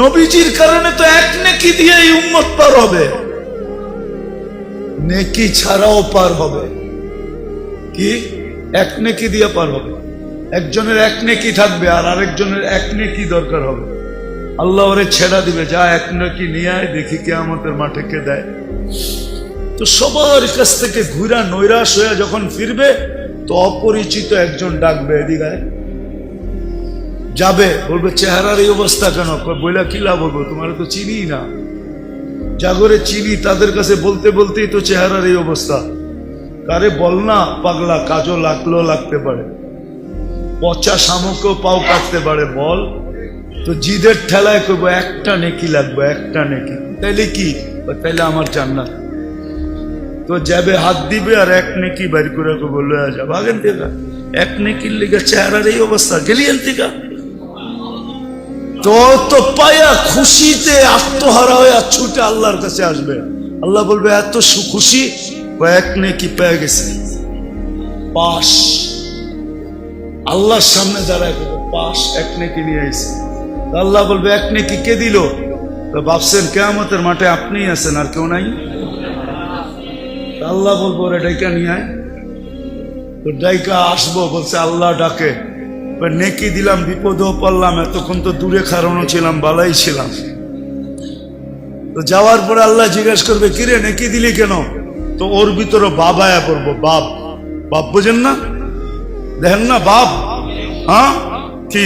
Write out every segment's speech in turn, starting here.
নবীজির কারণে তো এক নেকি দিয়ে এই উম্মত পার হবে, নেকি ছাড়াও পার হবে। কি এক নেকি দিয়ে পার হবে? একজনের এক নেকি থাকবে আর আরেকজনের এক নেকি দরকার হবে। আল্লাহ ওরে ছেড়া দিবে, যা এক নেকি নিয়ে আয়, দেখি কিয়ামতের মাঠে কে দেয়। তো সবার কাছ থেকে ঘুরা নৈরাশ হয়ে যখন ফিরবে, তো অপরিচিত একজন ডাকবে, এদিকে যাবে, বলবে চেহারার এই অবস্থা কেন? বইলা কি লাভ হবে, তোমার তো চিনি না। জাগরে চিনি তাদের কাছে বলতে বলতেই তো চেহারার এই অবস্থা। কারে বল না পাগলা, কাজও লাগতে পারে, পচা শামুকও পাও কাটতে পারে, বল। তো জিদের ঠেলায় করবো একটা নেকি লাগবে, একটা নেকি, তাইলে কি? তাইলে আমার জান্নাত। তো যাবে হাত দিবে আর এক নেকি বাইর করে বললো যা ভাগেন থেকে, এক নেকির লিগে চেহারার এই অবস্থা, গেলিয়েন থেকে। তো পায়া খুশিতে আত্মহারা হয়ে ছুটে আল্লাহর কাছে আসবে। আল্লাহ বলবে এত খুশি, এক নেকি পেয়ে গেছে, পাশ। আল্লাহর সামনে দাঁড়ায় পাশ, এক নেকি নিয়ে আইছে। আল্লাহ বলবে এক নেকি কে দিল? তো ভাবছেন কিয়ামতের মাঠে আপনিই আছেন আর কেউ নাই? আল্লাহ বলবো রে ডাইকা নিয়ে আয়। তো ডাইকা আসবো, বলছে আল্লাহ ডাকে, নেকি দিলাম, বিপদেও পড়লাম, এতক্ষণ তো দূরে খাড়ানো ছিলাম, বালাই ছিলাম। তো যাওয়ার পরে আল্লাহ জিজ্ঞেস করবে কিরে নেকি দিলি কেন? তো ওর ভিতরে বাবায়া পড়বো, বাপ। বাপ বোঝেন না? দেখেন না বাপ? হ্যাঁ, কি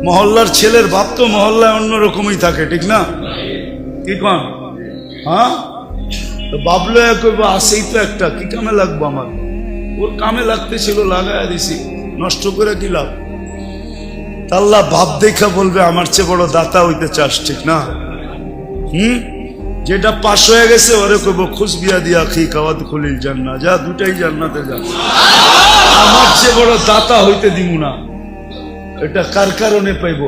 মহল্লার ছেলের বাপ তো মহল্লায় অন্যরকমই থাকে, ঠিক না? কি কন? হ্যাঁ, তো বাবলো কইব আসেই তো একটা, কি কামে লাগবো আমার? ওর কামে লাগতে ছিল, লাগাইয়া দিছি, নষ্ট করে কি লাভ? আল্লাহ বাপ দেখা বলবে আমার চেয়ে বড় দাতা হইতে চাস, ঠিক না? যেটা পাশ হয়ে গেছে ওরে কইব খুশ বিয়া দিয়া খি কাওয়াত খুলিল জান্নাত, যা দুটাই জান্নাতে যা, আমার চেয়ে বড় দাতা হইতে দিব না। এটা কার কারণে পাইব?